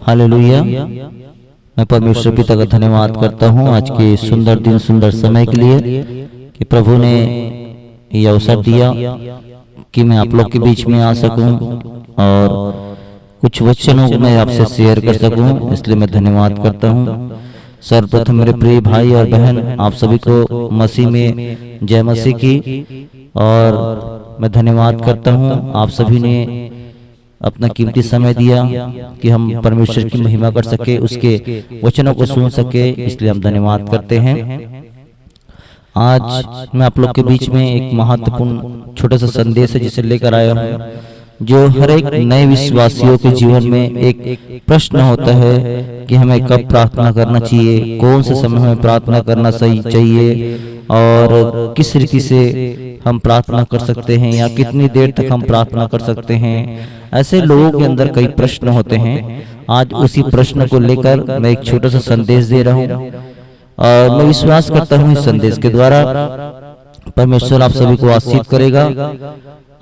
Hallelujah. मैं परमेश्वर पिता का धन्यवाद करता हूँ आज के सुंदर दिन सुंदर समय के लिए कि प्रभु ने ये अवसर दिया कि मैं आप लोग के बीच में आ सकूं और कुछ वचनों को मैं आपसे शेयर कर सकूं, इसलिए मैं धन्यवाद करता हूं। सर्वप्रथम मेरे प्रिय भाई और बहन, आप सभी को मसीह में जय मसीह की। और मैं धन्यवाद करता हूं आप सभी ने अपना कीमती समय दिया कि हम परमेश्वर की महिमा कर सके, उसके वचनों को सुन सके, इसलिए हम धन्यवाद करते हैं। आज मैं आप लोग के बीच में एक महत्वपूर्ण छोटा सा संदेश है जिसे लेकर आया हूँ, जो हर एक नए विश्वासियों के जीवन में एक प्रश्न होता है कि हमें कब प्रार्थना करना चाहिए, कौन से समय में प्रार्थना करना सही चाहिए और किस रीति से हम प्रार्थना कर सकते हैं या कितनी देर तक हम प्रार्थना कर सकते हैं। ऐसे लोगों के अंदर कई प्रश्न होते हैं। आज उसी प्रश्न को लेकर मैं एक छोटा सा संदेश दे रहा हूँ और मैं विश्वास करता हूँ इस संदेश के द्वारा परमेश्वर आप सभी को आशीष करेगा।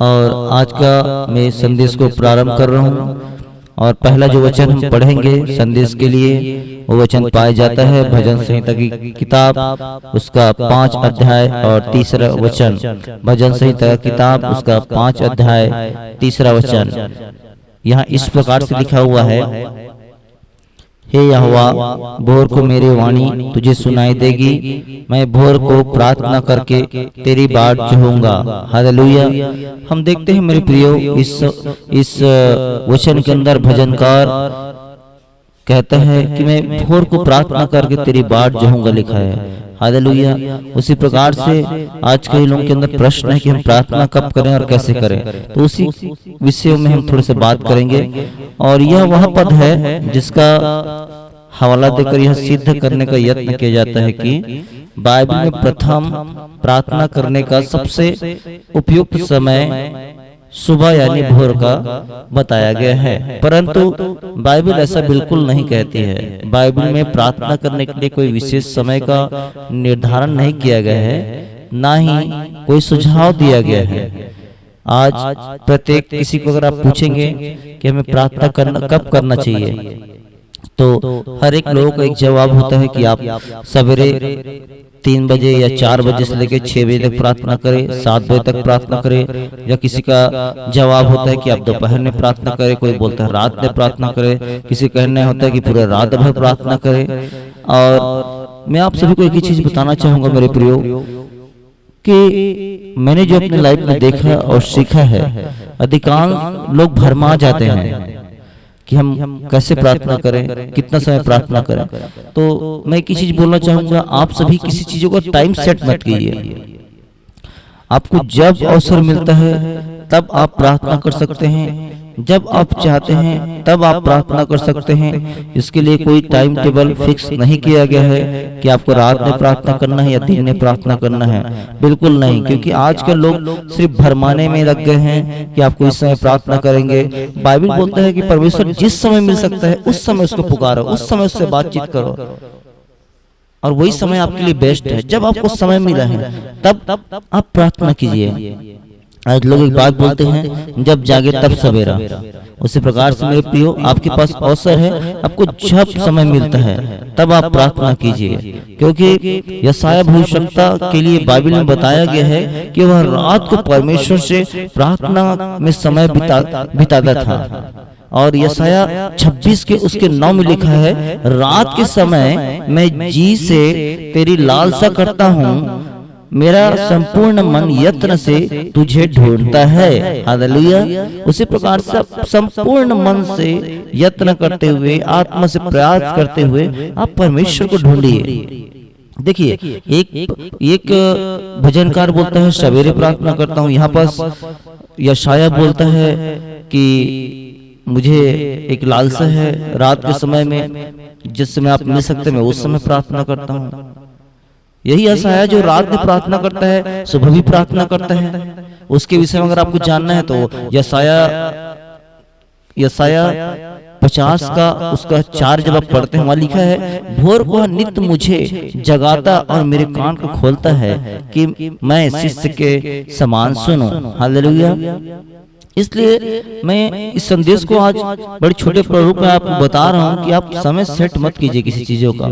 और आज का मैं संदेश को प्रारंभ कर रहा हूँ और पहला जो वचन हम पढ़ेंगे संदेश के लिए वो वचन पाया जाता है भजन संहिता की किताब उसका 5 अध्याय और तीसरा वचन। भजन संहिता की किताब उसका 5 अध्याय तीसरा वचन। यहाँ इस प्रकार से लिखा हुआ है, हे यहोवा, भोर को मेरी वाणी तुझे सुनाई देगी, मैं भोर को प्रार्थना करके तेरी बाट चाहूंगा। हालेलुया। हम देखते हैं मेरे प्रियो, इस वचन के अंदर भजनकार कहता है कि मैं भोर को प्रार्थना करके तेरी बाट चाहूंगा, लिखा है। हालेलुया। उसी प्रकार से आज कई लोगों के अंदर प्रश्न है कि हम प्रार्थना कब करें और कैसे करें, तो उसी विषय में हम थोड़ी सी बात करेंगे। और यह वह पद है जिसका हवाला देकर यह सिद्ध करने का यत्न किया जाता है कि बाइबल में प्रथम प्रार्थना करने का सबसे उपयुक्त समय सुबह यानी भोर का बताया गया है, परंतु बाइबल ऐसा बिल्कुल नहीं कहती है। बाइबल में प्रार्थना करने के लिए कोई विशेष समय का निर्धारण नहीं किया गया है, ना ही कोई सुझाव दिया गया है। आज प्रत्येक किसी को अगर आप पूछेंगे कि हमें प्रार्थना करना कब करना चाहिए, तो हर एक लोगों का एक जवाब होता है कि आप सवेरे 3 बजे या 4 बजे से लेकर 6 बजे तक प्रार्थना करें, 7 बजे तक प्रार्थना करें। या किसी का जवाब होता है कि आप दोपहर में प्रार्थना करें, कोई बोलता है रात में प्रार्थना करें, किसी कहना होता है कि पूरा रात भर प्रार्थना करें। और मैं आप सभी को एक ही चीज बताना चाहूंगा मेरे प्रियो, कि मैंने जो अपनी लाइफ में देखा और सीखा है, अधिकांश लोग भरमा जाते हैं कि हम कैसे प्रार्थना करें, कितना समय प्रार्थना करें। तो मैं एक ही चीज बोलना चाहूंगा, आप सभी किसी चीजों का टाइम सेट मत कीजिए। आपको जब अवसर मिलता है तब आप प्रार्थना कर सकते हैं, जब आप चाहते हैं तब आप प्रार्थना कर सकते हैं। इसके लिए कोई टाइम टेबल फिक्स नहीं किया गया है कि आपको रात में प्रार्थना करना है या दिन में प्रार्थना करना है, बिल्कुल नहीं। क्योंकि आजकल लोग सिर्फ भरमाने में लग गए हैं कि आपको इस समय प्रार्थना करेंगे। बाइबल बोलता है कि परमेश्वर जिस समय मिल सकता है उस समय उसको पुकारो, उस समय उससे बातचीत करो, और वही समय आपके लिए बेस्ट है। जब आपको समय मिला है तब आप प्रार्थना कीजिए। आज लोग एक बात बोलते हैं, जब जागे तब सवेरा। उसी प्रकार से मेरे प्रियो, आपके पास अवसर है, आपको जब समय मिलता है तब आप प्रार्थना कीजिए। क्योंकि यशायाह भविष्यवक्ता के लिए बाइबल में बताया गया है कि वह रात को परमेश्वर से प्रार्थना में समय बिताता था। और यशायाह 26 के उसके 9 में लिखा है, रात के समय मैं जी से तेरी लालसा करता हूँ, मेरा संपूर्ण मन यत्न से तुझे ढूंढता है। हालेलुया। उसी प्रकार से संपूर्ण मन से यत्न करते हुए, आत्मा से प्रयास करते हुए आप परमेश्वर को ढूंढिए। देखिए, एक भजनकार बोलता है सवेरे प्रार्थना करता हूँ। यहाँ पर यशायाह बोलता है कि मुझे एक लालसा है रात के समय में, जिस समय आप मिल सकते मैं उस समय प्रार्थना करता हूँ। यही यशायाह जो रात में प्रार्थना करता है, सुबह भी प्रार्थना करता है। उसके विषय में अगर आपको जानना है तो यशायाह 50 का उसका 4 जब आप पढ़ते हैं, वहां लिखा है, भोर को नित्य मुझे जगाता और मेरे कान को खोलता है कि मैं शिष्य के समान सुनूं। हालेलुया। इसलिए मैं इस संदेश को आज बड़े छोटे प्रारूप में आपको बता रहा हूं कि आप समय सेट मत कीजिए किसी चीजों का।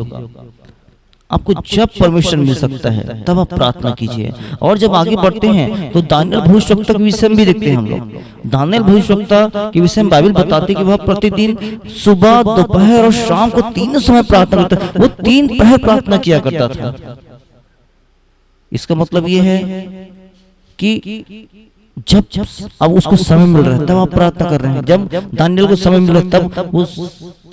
आपको जब परमिशन मिल सकता है तब आप प्रार्थना कीजिए। और जब आगे बढ़ते हैं तो दानिएल भविष्यवक्ता के विषय में भी देखते हैं हम लोग। दानिएल भविष्यवक्ता के विषय में बाइबल बताती है कि वह प्रतिदिन सुबह, दोपहर और शाम को 3 समय प्रार्थना करता था। वो 3 पहर प्रार्थना किया करता था। इसका मतलब ये है कि जब अब उसको समय मिल रहा है तब आप प्रार्थना कर रहे हैं। जब दानिएल को समय मिल रहा है तब वो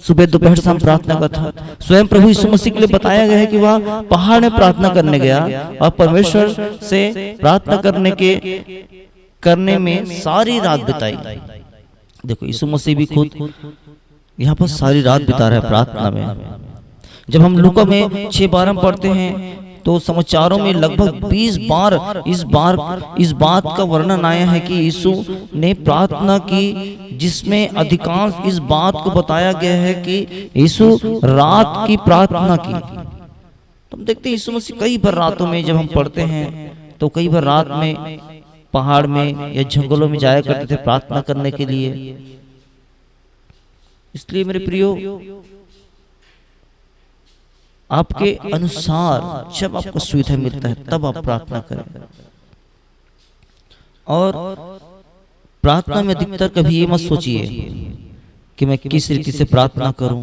सुबह, दोपहर, शाम प्रार्थना करता था। स्वयं प्रभु यीशु मसीह के लिए बताया गया है कि वह पहाड़ में प्रार्थना करने गया और परमेश्वर से प्रार्थना करने में सारी रात बिताई। देखो यीशु मसीह भी खुद यहाँ पर सारी रात बिता रहा है प्रार्थना में। जब हम लूका में 6:12 में पढ़ते हैं तो समाचारों में लगभग 20 बार इस बात का वर्णन आया है कि यीशु ने प्रार्थना की, जिसमें अधिकांश इस बात को बताया गया है कि यीशु रात की प्रार्थना की। तो हम देखते हैं यीशु मसीह कई बार रातों में, जब हम पढ़ते हैं तो कई बार रात में पहाड़ में या जंगलों में जाया करते थे प्रार्थना करने के लिए। इसलिए मेरे प्रियो, आपके अनुसार जब आपको सुविधा मिलता है तब आप प्रार्थना करें। और प्रार्थना में अधिकतर कभी ये मत सोचिए कि मैं किस तरीके से प्रार्थना करूं,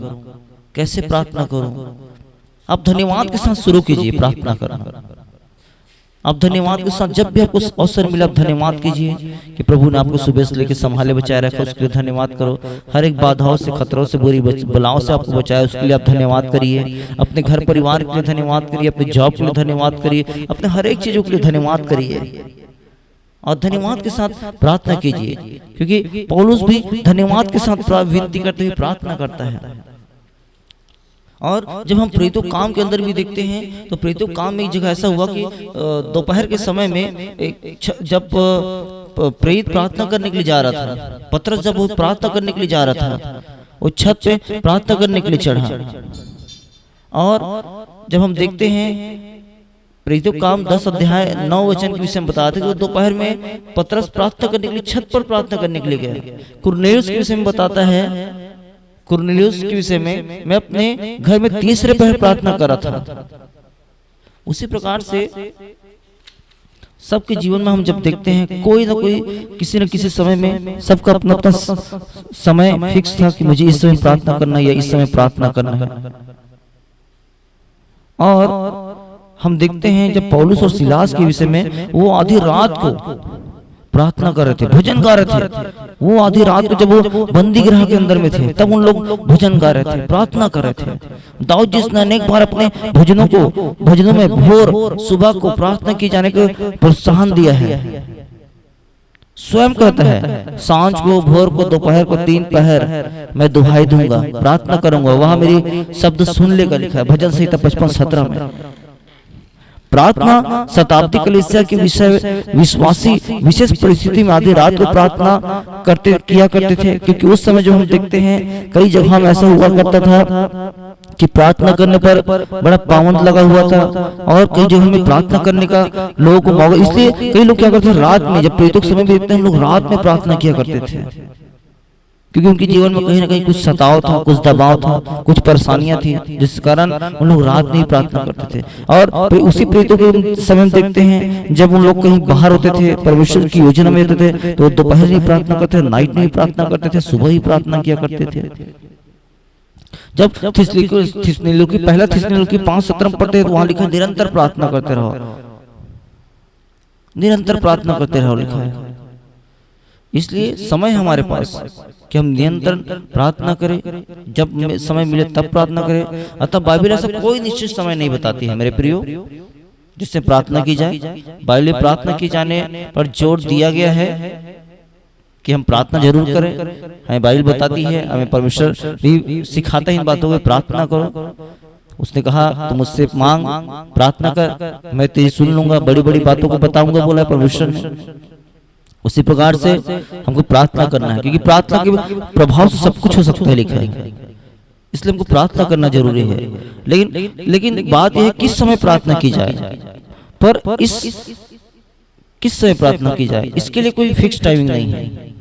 कैसे प्रार्थना करूं। आप धन्यवाद के साथ शुरू कीजिए प्रार्थना करना। आप धन्यवाद के साथ जब भी आपको अवसर मिले आप धन्यवाद कीजिए कि प्रभु ने आपको सुबह से लेकर संभाले बचाए रखा, उसके लिए धन्यवाद करो। हर एक बाधाओं से, खतरों से, बुरी बलाओं से आपको बचाया, उसके लिए आप धन्यवाद करिए। अपने घर परिवार के लिए धन्यवाद करिए, अपने जॉब के लिए धन्यवाद करिए, अपने हर एक चीजों के लिए धन्यवाद करिए और धन्यवाद के साथ प्रार्थना कीजिए। क्योंकि पौलुस भी धन्यवाद के साथ विनती करते हुए प्रार्थना करता है। और जब हम प्रेरितों काम के अंदर भी देखते हैं तो प्रेरितों काम में एक जगह ऐसा हुआ कि दोपहर के समय में जब प्रेरित प्रार्थना करने के लिए जा रहा था, पतरस जब वो प्रार्थना करने के लिए जा रहा था, वो छत पे प्रार्थना करने के लिए चढ़ा। और जब हम देखते हैं प्रेरितों काम 10 अध्याय 9 वचन के विषय में बताते हैं कि दोपहर में पतरस प्रार्थना करने के लिए छत पर प्रार्थना करने के लिए गया। कुरनेलियुस के विषय में बताता है, कुरनेलियुस के विषय में, मैं अपने घर में तीसरे पहर प्रार्थना कर रहा था। उसी प्रकार से सबके जीवन में हम जब देखते हैं कोई ना कोई किसी न किसी समय में सबका अपना अपना समय फिक्स था कि मुझे इस समय प्रार्थना करना है या इस समय प्रार्थना करना है। और हम देखते हैं जब पौलुस और सिलास के विषय में, वो आधी रात को प्रार्थना कर रहे थे, भजन गा रहे थे। वो आधी रात को जब वो बंदी गृह के अंदर में थे तब उन लोग भजन गा रहे थे, प्रार्थना कर रहे थे। दाऊद जिसने अनेक बार अपने भजनों में भोर, सुबह को प्रार्थना की जाने को प्रोत्साहन दिया है। स्वयं कहता है, सांझ को, भोर को, दोपहर को 3 पहर मैं दुहाई दूंगा, प्रार्थना करूंगा, वहां मेरी शब्द सुन लेकर लिखा है भजन संहिता 55-17 में। प्रार्थना शताब्दी कलीसिया के विषय विश्वासी विशेष परिस्थिति में आधी रात को प्रार्थना किया करते थे। क्योंकि उस समय जो हम देखते हैं कई जगह में ऐसा हुआ करता था कि प्रार्थना करने पर बड़ा पाबंद लगा हुआ था और कई जगह में प्रार्थना करने का लोगों को मौका, इसलिए कई लोग क्या करते थे रात में, जब प्रेरितों के समय में देखते हैं हम लोग रात में प्रार्थना किया करते थे। क्योंकि उनके जीवन में कहीं ना कहीं कुछ सताव था, कुछ दबाव था, कुछ परेशानियां थी, जिस कारण उन लोग रात में ही प्रार्थना करते थे। और उसी प्रेरितों के समय में देखते हैं जब उन लोग कहीं बाहर होते थे, परमेश्वर की योजना में होते थे, तो दोपहर ही प्रार्थना करते थे, नाइट में ही प्रार्थना करते थे, सुबह ही प्रार्थना किया करते थे। जब थिस्सलुनीकि पहला थिस्सलुनीकि 5:17 में पढ़ते हैं तो वहां लिखा निरंतर प्रार्थना करते रहो, निरंतर प्रार्थना करते रहो लिखा है। इसलिए समय हमारे पास कि हम निरंतर प्रार्थना करें, जब समय मिले तब प्रार्थना करें। अतः बाइबल ऐसा कोई निश्चित समय नहीं बताती है मेरे प्रियो जिससे प्रार्थना की जाए। बाइबल में प्रार्थना की जाने पर जोर दिया गया है कि हम प्रार्थना जरूर करें। हमें बाइबल बताती है, हमें परमेश्वर भी सिखाता है इन बातों को, प्रार्थना करो। उसने कहा तुम मुझसे मांग, प्रार्थना कर, मैं तेरी सुन लूंगा, बड़ी बड़ी बातों को बताऊंगा, बोला परमेश्वर ने। उसी प्रकार से हमको प्रार्थना करना है, क्योंकि प्रार्थना के प्रभाव से सब कुछ हो सकता है लिखा है, इसलिए हमको प्रार्थना करना जरूरी है। लेकिन बात यह है किस समय प्रार्थना की जाए, पर किस समय प्रार्थना की जाए इसके लिए कोई फिक्स टाइमिंग नहीं है।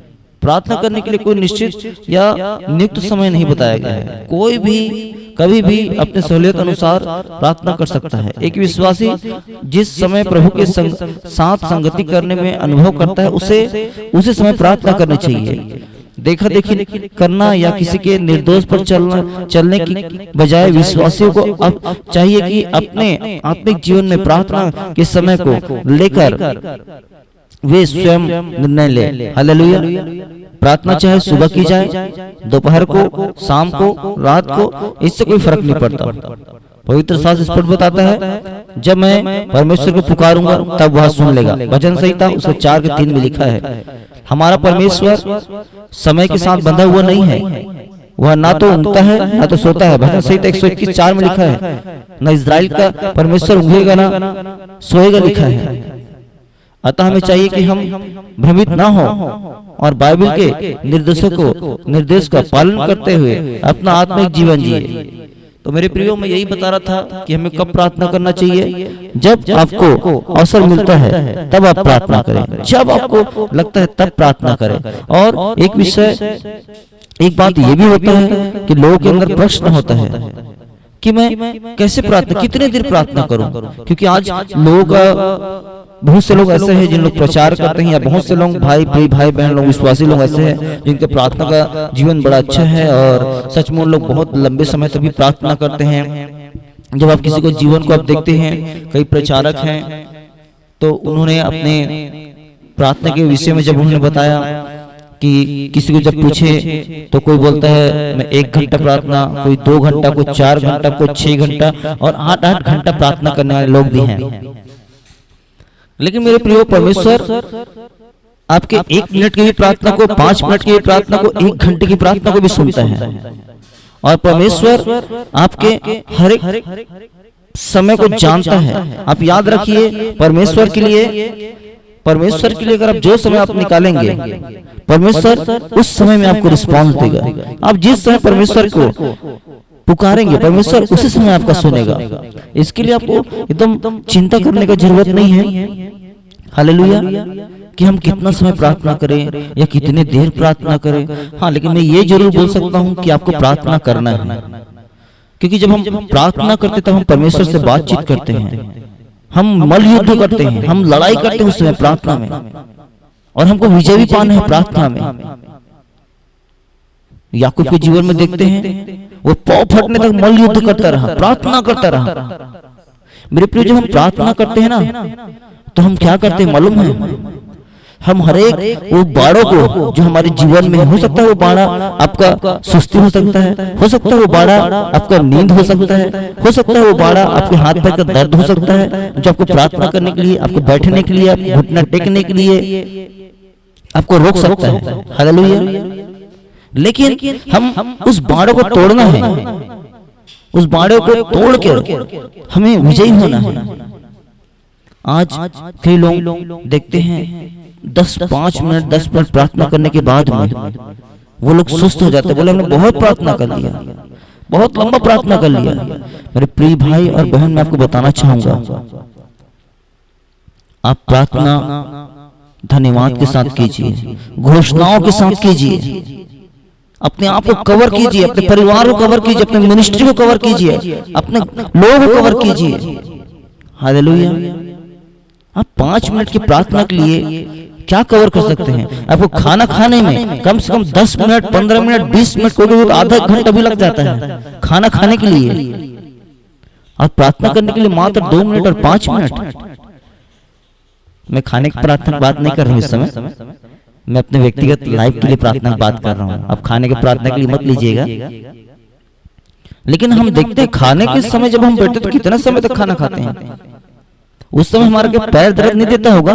प्रार्थना करने के लिए कोई निश्चित या नियुक्त समय नहीं बताया गया है। कोई भी कभी भी अपने सहूलियत अनुसार प्रार्थना कर सकता है। एक विश्वासी जिस समय प्रभु के साथ संगति करने में अनुभव करता है उसे समय प्रार्थना करनी चाहिए। देखा देखी करना या किसी के निर्दोष पर चलने की बजाय विश्वासियों को अब चाहिए कि अपने आत्मिक जीवन में प्रार्थना के समय को लेकर वे स्वयं निर्णय ले। हालेलुया। प्रार्थना चाहे सुबह की जाए, दोपहर को, शाम को, रात को, इससे कोई फर्क नहीं पड़ता। पवित्र शास्त्र स्पष्ट बताता है, जब मैं परमेश्वर को पुकारूंगा तब वह सुन लेगा। भजन संहिता उसके 4:3 में लिखा है। हमारा परमेश्वर समय के साथ बंधा हुआ नहीं है, वह ना तो ऊँगता है ना तो सोता है। भजन संहिता 121:4 में लिखा है। न इस्राएल का परमेश्वर ऊँघेगा ना सोएगा, लिखा है। अतः हमें चाहिए कि हम भ्रमित ना हो और बाइबल के निर्देश का पालन करते हुए अपना आत्मिक जीवन जिए। तो मेरे प्रियो, मैं यही बता रहा था कि हमें कब प्रार्थना करना चाहिए। जब आपको अवसर मिलता है तब आप प्रार्थना करें, जब आपको लगता है तब प्रार्थना करें। और एक बात ये भी होता है कि लोगों के अंदर प्रश्न होता है कि मैं कैसे प्रार्थना, कितने देर प्रार्थना करूं, क्योंकि आज बहुत से लोग ऐसे हैं जिन लोग प्रचार करते हैं, या बहुत से लोग भाई बहन लोग, विश्वासी लोग ऐसे हैं जिनके प्रार्थना का जीवन बड़ा अच्छा है और सचमुच लोग बहुत लंबे समय तक भी प्रार्थना करते हैं। जब आप किसी को जीवन को आप देखते हैं, कई प्रचारक हैं तो उन्होंने अपने प्रार्थना के विषय में जब उन्होंने बताया कि किसी को जब पूछे तो कोई बोलता है मैं 1 घंटा प्रार्थना, कोई 2 घंटा, कोई 4 घंटा, कोई 6 घंटा और 8 घंटा प्रार्थना करने वाले लोग भी हैं। लेकिन मेरे प्रिय, परमेश्वर आपके 1 मिनट की भी प्रार्थना को, 5 मिनट की भी प्रार्थना को, 1 घंटे की प्रार्थना को भी सुनता है। और परमेश्वर आपके हर एक समय को जानता है। आप याद रखिए, परमेश्वर के लिए अगर आप जो समय आप निकालेंगे, परमेश्वर उस समय में आपको रिस्पॉन्स देगा। आप जिस समय परमेश्वर को पुकारेंगे, परमेश्वर उसी समय आपका सुनेगा। इसके लिए आपको एकदम चिंता करने का जरूरत नहीं है। हालेलुया। कि हम कितना समय प्रार्थना करें या कितने देर प्रार्थना करें। हाँ, लेकिन मैं ये जरूर बोल सकता हूँ कि आपको प्रार्थना करना है, क्योंकि जब हम प्रार्थना करते तब हम परमेश्वर से बातचीत करते हैं, हम मल युद्ध करते हैं, हम लड़ाई करते हैं उस समय प्रार्थना में, और हमको विजय भी पाना है प्रार्थना में। याकूब के जीवन में देखते हैं, वो पांव फटने तक मल युद्ध करता रहा, प्रार्थना करता रहा। मेरे प्रिय, जब हम प्रार्थना करते हैं ना तो हम क्या करते हैं मालूम है? हम हर एक वो बाड़ों को जो हमारे जीवन में हो सकता है, वो बाड़ा आपका सुस्ती हो सकता है, हो सकता है वो बाड़ा आपका नींद हो सकता है, हो सकता है वो बाड़ा आपके हाथ पैर का दर्द हो सकता है, जो आपको प्रार्थना करने के लिए, आपको बैठने के लिए, आपको घुटना टेकने के लिए आपको रोक सकता है। हालेलुया। लेकिन हम उस बाड़ों को तोड़ना है, उस बाड़े को तोड़ के हमें विजयी होना है। आज कई लोग देखते हैं 5 मिनट 10 मिनट प्रार्थना करने के बाद में वो लोग सुस्त हो जाते हैं, बोले हमने बहुत प्रार्थना कर लिया, बहुत लंबा प्रार्थना कर लिया। मेरे प्रिय भाई और बहन, मैं आपको बताना चाहूंगा, आप प्रार्थना धन्यवाद के साथ कीजिए, घोषणाओं के साथ कीजिए, अपने आप को कवर कीजिए, अपने परिवार को कवर कीजिए, अपने मिनिस्ट्री को कवर कीजिए, अपने लोगों को कवर कीजिए। हालेलुया। आप 5 मिनट की प्रार्थना के लिए क्या कवर कर सकते हैं? आपको खाना खाने में कम से कम 10 मिनट, 15 मिनट, 20 मिनट, कोई आधा घंटा भी लग जाता है खाना खाने के लिए। और प्रार्थना करने के लिए मात्र 2 मिनट और 5 मिनट। मैं खाने की प्रार्थना की बात नहीं कर रहा हूँ इस समय, मैं अपने व्यक्तिगत लाइफ के लिए प्रार्थना की बात कर रहा हूँ। अब खाने की प्रार्थना के लिए मत लीजिएगा। लेकिन हम देखते हैं खाने के समय जब हम बैठते तो कितना समय तक खाना खाते हैं। उस समय हमारा क्या पैर दर्द नहीं देता होगा?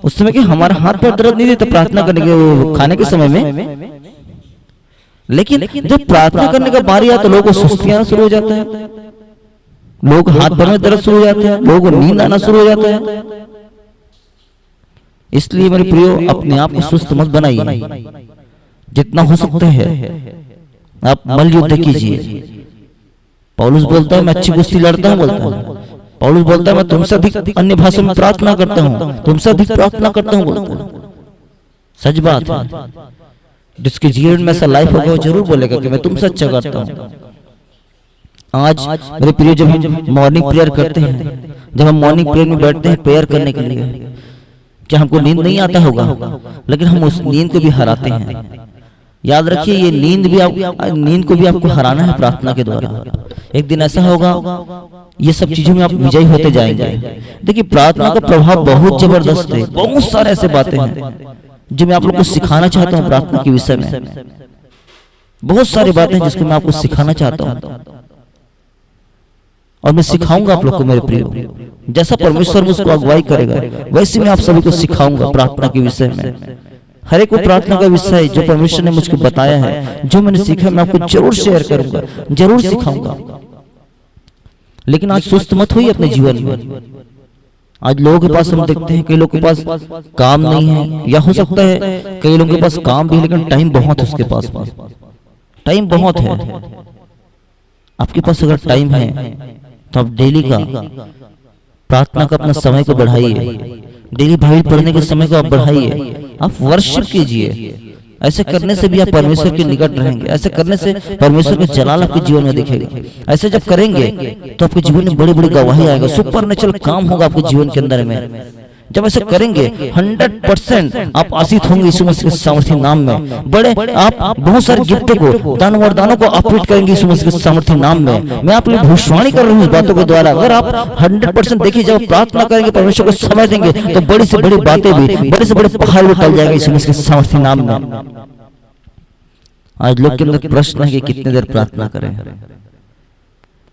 उस समय क्या हमारा हाथ पैर दर्द नहीं देता प्रार्थना करने के खाने के समय में? लेकिन जब प्रार्थना करने का बारी आता तो लोगों को सुस्ती आना शुरू हो जाता है, लोगों को हाथ पैर में दर्द शुरू हो जाता है, लोगों को नींद आना शुरू हो जाता है। इसलिए मेरे प्रियो, अपने आप को सुस्त मत बनाइए। जितना हो सकता है आप मल युद्ध कीजिए। पौलुस बोलता है मैं अच्छी कुश्ती लड़ता हूँ, बोलता है। पौलुस बोलता है मैं तुमसे अधिक अन्य भाषा में प्रार्थना करता हूँ, तुमसे अधिक प्रार्थना करता हूँ, बोलता है। सच बात है। जिसके जीवन में ऐसा लाइफ होगा वो जरूर बोलेगा कि मैं तुमसे अच्छा करता हूँ। आज मेरे प्रिय, जब हम मॉर्निंग प्रेयर करते हैं, जब हम मॉर्निंग प्रेयर में बैठते हैं प्रेयर करने के लिए, क्या हमको नींद नहीं आता होगा? लेकिन हम उस नींद को भी हराते हैं। याद रखिए, ये नींद को भी आपको हराना है प्रार्थना के द्वारा। एक दिन ऐसा होगा, ये सब चीजों में आप विजयी होते जाएंगे। देखिए, प्रार्थना का प्रभाव बहुत जबरदस्त है। बहुत सारे ऐसे बातें हैं जो मैं आप लोग को सिखाना चाहता हूँ प्रार्थना के विषय में। बहुत सारी बातें जिसको मैं आपको सिखाना चाहता हूँ, और मैं सिखाऊंगा आप लोग को मेरे प्रियो। जैसा परमेश्वर मुझको अगुवाई करेगा वैसे मैं आप सभी को सिखाऊंगा प्रार्थना के विषय में। हर एक को प्रार्थना का विषय जो परमेश्वर ने मुझको बताया है, जो मैंने सीखा, मैं आपको जरूर शेयर करूंगा, जरूर सिखाऊंगा। लेकिन आज सुस्त मत होइए अपने जीवन में। आज लोगों के पास हम देखते हैं, कई लोगों के पास काम नहीं है, या हो सकता है कई लोगों के पास काम भी है लेकिन टाइम बहुत है, उसके पास टाइम बहुत है। आपके पास अगर टाइम है तो आप डेली का प्रार्थना का अपना समय को बढ़ाइए, डेली बाइबल पढ़ने के समय को आप बढ़ाइए, आप वर्शिप कीजिए। ऐसे करने से भी आप परमेश्वर के निकट रहेंगे। ऐसे करने से परमेश्वर का जलाल आपके जीवन में दिखेगा। ऐसे जब करेंगे तो आपके जीवन में बड़ी बड़ी गवाही आएगा, सुपरनेचुरल काम होगा आपके जीवन के अंदर में। जब ऐसे करेंगे 100% आप आशीष होंगे यीशु मसीह के सामर्थी नाम में। बड़े आप बहुत सारे गिफ्टों को, दान वरदानों को ऑपरेट करेंगे यीशु मसीह के सामर्थी नाम में। मैं आप लोग भविष्यवाणी कर रहा हूँ इस बातों के द्वारा। अगर आप 100% देखिए, जब प्रार्थना करेंगे, परमेश्वर को समय देंगे, तो बड़ी से बड़ी बातें भी, बड़े से बड़े पहाड़ भी टल जाएंगे यीशु मसीह के सामर्थी नाम में। आज लोग के अंदर प्रश्न है कि कितने देर प्रार्थना करें।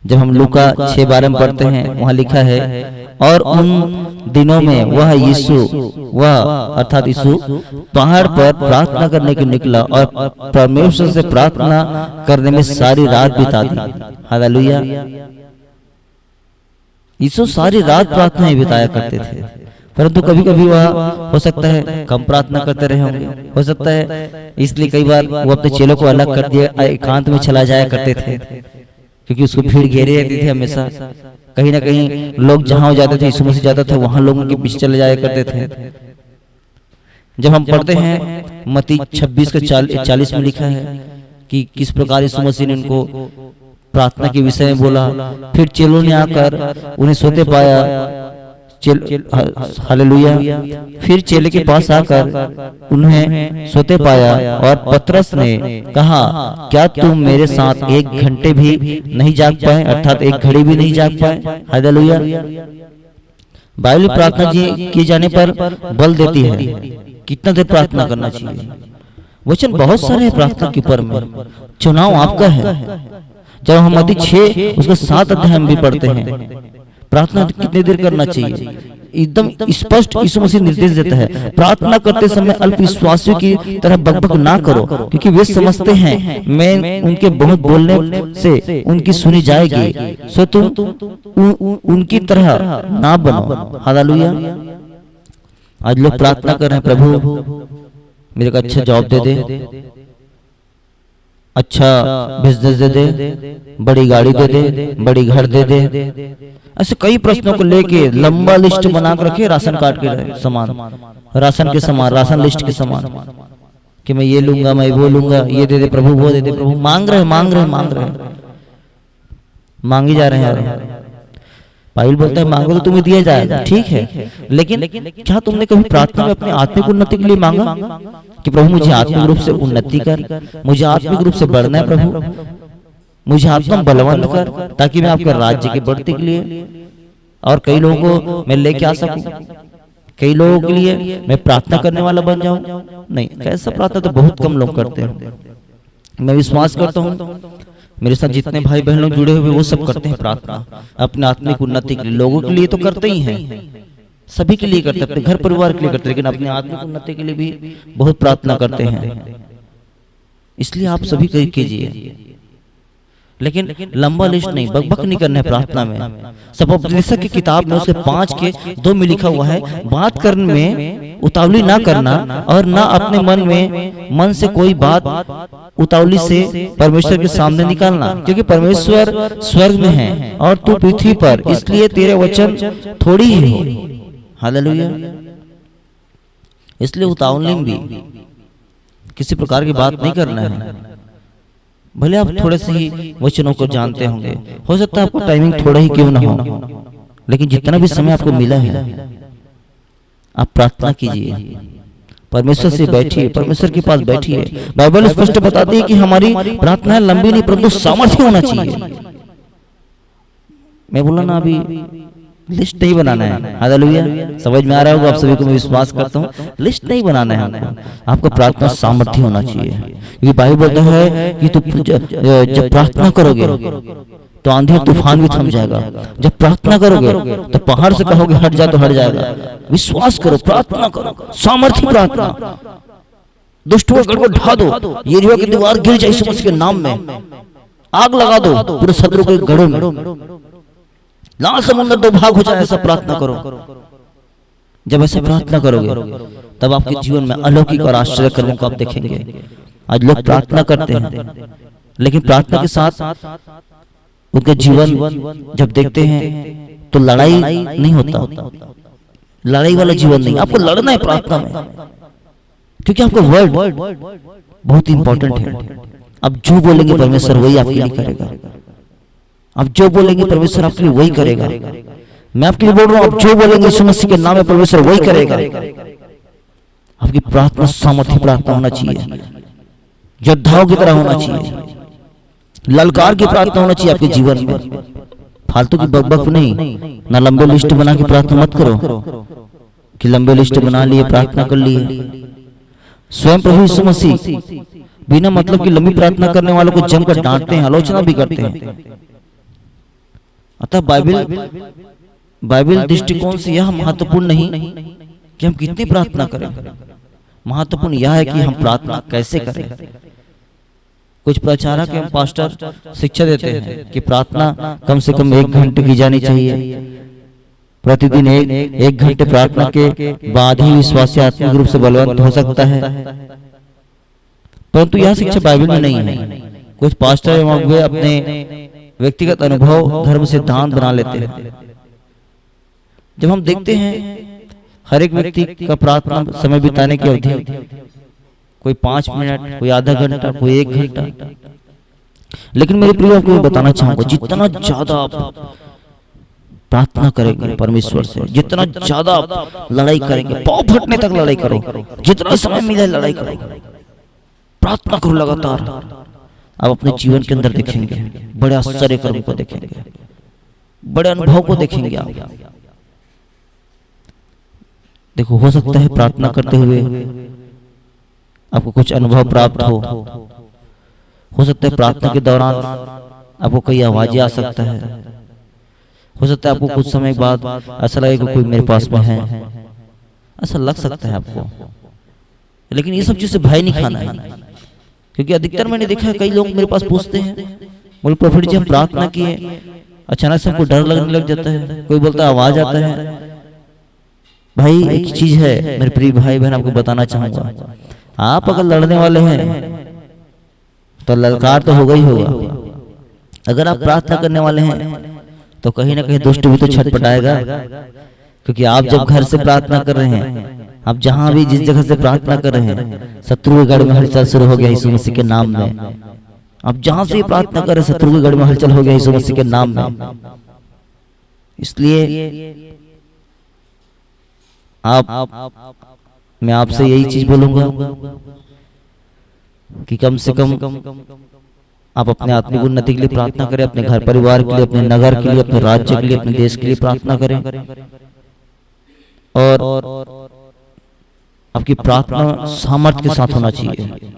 जब हम लूका 6:12 में पढ़ते हैं, वहां लिखा है, और उन दिनों में वह यीशु, वह अर्थात यीशु पहाड़ पर प्रार्थना करने के निकला और परमेश्वर से प्रार्थना करने में सारी रात बिता दी। हालेलुया। यीशु सारी रात प्रार्थना ही बिताया करते थे, परंतु कभी कभी वह हो सकता है कम प्रार्थना करते रहे होंगे, हो सकता है इसलिए कई बार वो अपने चेलों को अलग कर दिया, एकांत में चला जाया करते थे, क्योंकि उसको भीड़ घेरे रहती थी हमेशा। कहीं ना कहीं लोग जहां हो जाते थे, यीशु मसीह जाता था, वहां लोगों के पीछे चले जाया करते थे। जब हम पढ़ते हैं मत्ती 26:40 में लिखा है कि किस प्रकार यीशु मसीह ने उनको प्रार्थना के विषय में बोला। फिर चेलों ने आकर उन्हें सोते पाया। हालेलुया। फिर चेले के पास आकर उन्हें सोते पाया, और पतरस ने कहा, क्या तुम मेरे साथ 1 घंटे भी नहीं जाग पाए, अर्थात 1 घड़ी भी नहीं जाग पाए। हालेलुया। बाइबल प्रार्थना किए जाने पर बल देती है कितना देर प्रार्थना करना चाहिए। वचन बहुत सारे हैं प्रार्थना के ऊपर में, चुनाव आपका है। जब हम मत्ती 6 उसके 7 अध्याय में भी पढ़ते हैं, प्रार्थना कितनी देर करना चाहिए, एकदम स्पष्ट यीशु मसीह निर्देश देता है। प्रार्थना करते समय अल्पविश्वासियों की तरह बकबक ना करो, क्योंकि वे समझते हैं मैं उनके बहुत बोलने से उनकी सुनी जाएगी, सो तुम उनकी तरह ना बनो। हालेलुया। आज लोग प्रार्थना कर रहे हैं, प्रभु मेरे को अच्छा जॉब दे दे, अच्छा बिजनेस दे दे, बड़ी गाड़ी दे दे, बड़ी घर दे दे। ऐसे कई प्रश्नों को लेके लंबा लिस्ट बना कर रखे, राशन कार्ड के समान, राशन के समान, राशन लिस्ट के समान, कि मैं ये लूंगा, मैं वो लूंगा, ये दे दे प्रभु, वो दे दे प्रभु। मांग रहे मांगी जा रहे हैं। बाइबल बोलता है मांगो तो तुम्हें दिया जाएगा, ठीक है, लेकिन क्या तुमने कभी प्रार्थना में अपनी आत्मिक उन्नति के लिए मांगा कि प्रभु मुझे आत्मिक रूप से उन्नति कर, मुझे आत्मिक रूप से बढ़ना है, प्रभु मुझे आत्मा बलवान कर, ताकि मैं आपके राज्य की बढ़ती के लिए और कई लोगों को मैं लेके आ सकूं, कई लोगों के लिए मैं प्रार्थना करने वाला बन जाऊं। नहीं, कैसा प्रार्थना तो बहुत कम लोग करते हैं। मैं विश्वास करता हूं मेरे साथ जितने भाई बहन लोग जुड़े हुए वो सब करते हैं प्रार्थना अपने आत्मिक उन्नति के लिए। लोगों के लिए तो करते ही हैं, सभी के लिए करते हैं, अपने घर परिवार के लिए करते हैं, लेकिन अपने आत्मिक उन्नति के लिए भी बहुत प्रार्थना करते हैं। इसलिए आप सभी कीजिए, लेकिन लंबा लिस्ट नहीं, बकबक नहीं करना है प्रार्थना में। सपोपदेशक की किताब में उसके 5:2 में लिखा हुआ है, बात करने में उतावली ना करना और ना अपने मन से कोई बात उतावली से परमेश्वर के सामने निकालना, क्योंकि परमेश्वर स्वर्ग में है और तू पृथ्वी पर, इसलिए तेरे वचन थोड़ी ही हो। हालेलुया। इसलिए उतावली भी किसी प्रकार की बात नहीं करना है। भले आप थोड़े से ही वचनों को जानते होंगे, हो सकता है आपको टाइमिंग थोड़ा ही क्यों ना हो, लेकिन जितना भी समय आपको मिला है आप प्रार्थना कीजिए, परमेश्वर से बैठिए, परमेश्वर के पास बैठिए। बाइबल स्पष्ट बताती है कि हमारी प्रार्थना लंबी नहीं परंतु सामर्थ्य होना चाहिए। मैं बोला ना, अभी लिस्ट नहीं बनाना है। हालेलुया, समझ में आ रहा होगा आप सभी को, मैं विश्वास करता हूँ। लिस्ट नहीं बनाना है आपको प्रार्थना सामर्थ्य होना चाहिए। क्योंकि बाइबल बोलता है कि तू जब प्रार्थना करोगे तो आंधी तूफान भी थम जाएगा। जब प्रार्थना करोगे तो पहाड़ से कहोगे हट जा तो हट जाएगा। विश्वास करो, प्रार्थना करो, सामर्थ्य प्रार्थना। दुष्टों के गढ़ को ढा दो, यरीहो की दीवार गिर जाए यीशु मसीह के नाम में। आग लगा दो पूरे शत्रु के गढ़ों में, लाल समुद्र दो भाग हो जाए, ऐसा प्रार्थना करो। जब ऐसा प्रार्थना करोगे तब आपके जीवन में अलौकिक और आश्चर्य कर्मों को आप देखेंगे। आज लोग प्रार्थना करते हैं लेकिन प्रार्थना के साथ उनके जीवन जब देखते हैं तो लड़ाई नहीं होता, लड़ाई वाला जीवन नहीं। आपको लड़ना है प्रार्थना में, क्योंकि आपका वर्ड बहुत इंपॉर्टेंट है। अब जो बोलेंगे परमेश्वर वही आपके लिए करेगा। अब जो बोलेंगे परमेश्वर आपके लिए वही करेगा। मैं आपके लिए बोल रहा हूं, आप जो बोलेंगे यीशु मसीह के नाम में परमेश्वर वही करेगा। आपकी प्रार्थना सामर्थ्य प्रार्थना होना चाहिए, योद्धाओं की तरह होना चाहिए, ललकार की प्रार्थना होना चाहिए आपके जीवन में। फालतू की बकबक नहीं। ना लंबे लिस्ट बना के प्रार्थना मत करो कि लंबे लिस्ट बना लिए प्रार्थना कर लिए। स्वयं प्रभु यीशु मसीह बिना मतलब की लंबी प्रार्थना करने वालों को जमकर डांटते हैं, आलोचना भी करते हैं। अतः बाइबल दृष्टिकोण से यह महत्वपूर्ण नहीं कि हम कितनी प्रार्थना करें, महत्वपूर्ण यह है कि हम प्रार्थना कैसे करें। कुछ प्रचारक एवं पास्टर शिक्षा देते हैं कि प्रार्थना कम से कम 1 घंटे की जानी चाहिए। प्रतिदिन एक घंटे प्रार्थना के बाद ही विश्वासी आत्मिक रूप से बलवंत हो सकता है, परंतु यह शिक्षा बाइबल में नहीं है। कुछ पास्टर एवं वे अपने व्यक्तिगत अनुभव धर्म सिद्धांत बना लेते हैं। जब हम देखते हैं हर एक व्यक्ति का प्रार्थना समय बिताने की अवधि, कोई 5 मिनट, कोई आधा घंटा, कोई 1 घंटा। लेकिन मेरे प्रिय आपको बताना चाहूंगा, जितना ज्यादा आप प्रार्थना करेंगे परमेश्वर से, जितना ज्यादा आप लड़ाई करेंगे, पांव फटने तक लड़ाई करो, जितना समय मिले लड़ाई करो, प्रार्थना करो लगातार। आप अपने जीवन के अंदर देखेंगे बड़े आश्चर्य कर्म को देखेंगे, बड़े अनुभव को देखेंगे आप। देखो, हो सकता है प्रार्थना करते हुए आपको कुछ अनुभव प्राप्त हो सकता है प्रार्थना के दौरान आपको कई आवाजें आ सकता है, हो सकता है आपको कुछ समय बाद ऐसा लगेगा कोई मेरे पास में है, ऐसा लग सकता है आपको। लेकिन ये सब चीज से भय नहीं खाना है, क्योंकि अधिकतर मैंने देखा है कई लोग मेरे पास पूछते हैं, बोले प्रॉफिट जी हम प्रार्थना किए, अचानक से हमको डर लगने लग जाता है, कोई बोलता है आवाज आता है। भाई एक चीज है मेरे प्रिय भाई बहन, आपको बताना चाहूंगा, आप अगर लड़ने वाले हैं तो ललकार तो होगा ही होगा। अगर आप प्रार्थना करने वाले हैं तो कहीं ना कहीं दुष्ट भी तो छटपटाएगा, क्योंकि आप जब घर से प्रार्थना कर रहे हैं, आप जहां भी जिस जगह से प्रार्थना कर रहे हैं, शत्रु के गढ़ में हलचल शुरू हो गया यीशु मसीह के नाम में। आप जहां से प्रार्थना कर रहे हैं, शत्रु के गढ़ में हलचल हो गया यीशु मसीह के नाम में। इसलिए मैं आपसे यही चीज बोलूंगा कि कम से कम आप अपने आत्मिक उन्नति के लिए प्रार्थना करें, अपने घर परिवार के लिए, अपने नगर के लिए, अपने राज्य के लिए, अपने देश के लिए प्रार्थना करें। और आपकी प्रार्थना सामर्थ्य के साथ होना चाहिए,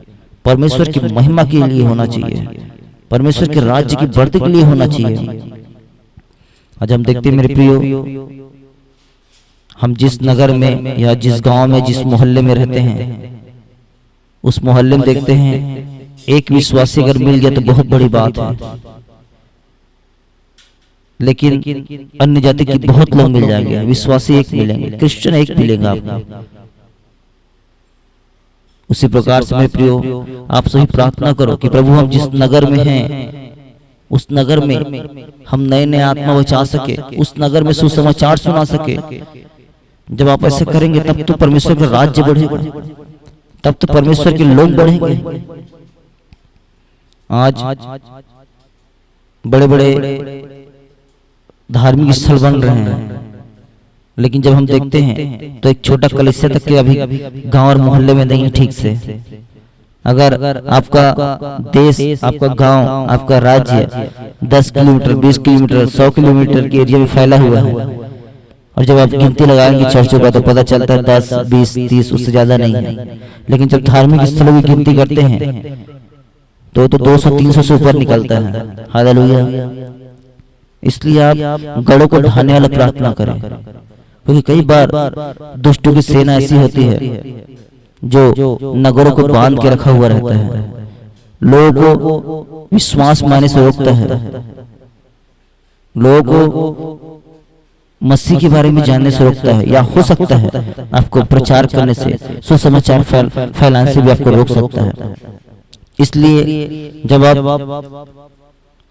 परमेश्वर की महिमा के लिए होना चाहिए, परमेश्वर के राज्य की बढ़ती के लिए होना चाहिए। आज हम देखते हैं मेरे प्रियो, हम जिस नगर में या जिस गांव में, जिस मोहल्ले में रहते हैं, उस मोहल्ले में देखते हैं एक विश्वासी अगर मिल गया तो बहुत बड़ी बात है, लेकिन अन्य जाति की बहुत लोग मिल जाएंगे, विश्वासी एक मिलेंगे, क्रिश्चियन एक मिलेगा आपको। उसी प्रकार से मेरे प्रियो, आप सही प्रार्थना करो कि प्रभु हम जिस नगर में हैं उस नगर में हम नए नए आत्मा बचा सके, उस नगर में सुसमाचार सुना सके। जब आप ऐसे करेंगे तब तो परमेश्वर का राज्य बढ़ेगा, तब तो परमेश्वर के लोग बढ़ेंगे। आज बड़े बड़े धार्मिक स्थल बन रहे हैं, लेकिन जब हम देखते हैं तो एक छोटा कलीसिया तक के अभी गांव और मोहल्ले में नहीं है ठीक से। अगर आपका देश, आपका गांव, आपका राज्य 10 किलोमीटर, 20 किलोमीटर, 100 किलोमीटर के एरिया में फैला हुआ है, और जब आप गिनती लगाएंगे चर्चों का तो पता चलता है 10, 20, 30, उससे ज्यादा नहीं है। लेकिन जब धार्मिक स्थलों की गिनती करते हैं तो 200, 300 से ऊपर निकलता है। हालेलुया। इसलिए आप गढ़ों को ढाने वाला प्रार्थना करें, क्योंकि कई बार दुष्टों की सेना ऐसी होती है जो नगरों को बांध के रखा हुआ रहता है, लोगों को विश्वास मानने से रोकता है, लोगों को मसीह के बारे में जानने से रोकता है, या हो सकता है आपको प्रचार करने से, सुसमाचार फैलाने से भी आपको रोक सकता है। इसलिए जब आप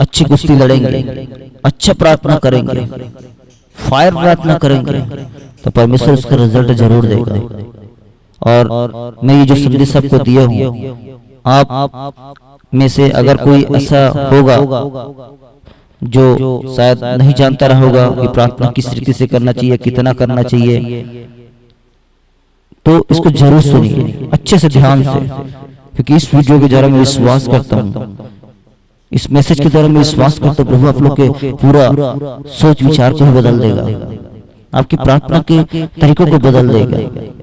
अच्छी कुश्ती लड़ेंगे, अच्छा प्रार्थना करेंगे, फायर प्रार्थना करेंगे, तो परमेश्वर उसका रिजल्ट जरूर देगा। और मैं ये जो संदेश आपको दिया हूँ, आप में से अगर कोई ऐसा होगा जो शायद नहीं जानता रहा होगा कि प्रार्थना किस तरीके से करना चाहिए, कितना करना चाहिए, तो इसको जरूर सुनिए अच्छे से, ध्यान से, क्योंकि इस वीडियो के द्वारा मैं विश्वास करता हूँ, इस मैसेज के द्वारा मैं विश्वास करता हूँ प्रभु आप लोग के पूरा सोच विचार को बदल देगा, आपकी प्रार्थना के तरीकों को बदल देगा।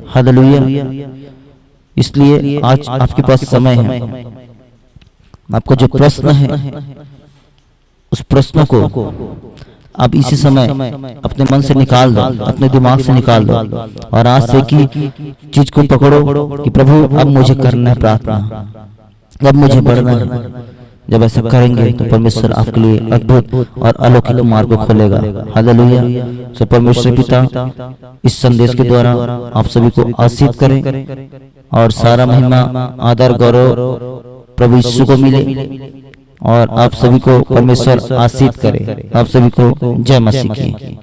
हालेलुया। इसलिए आज आपके पास समय है, आपका जो प्रश्न है उस प्रश्नों को आप इसी समय अपने मन से निकाल दो, अपने दिमाग से निकाल दो, और आज से की चीज को पकड़ो कि प्रभु अब मुझे करना है प्रार्थना, अब मुझे बढ़ना है। जब ऐसा करेंगे तो परमेश्वर आपके लिए अद्भुत और अलौकिक मार्ग को खोलेगा। हालेलुया। सो परमेश्वर पिता इस संदेश के द्वारा आप सभी को आशीष करें, और सारा महिमा, आदर, गौरव प्रभु यीशु को मिले, और आप सभी को परमेश्वर आशीष करे। आप सभी को जय मसीह की।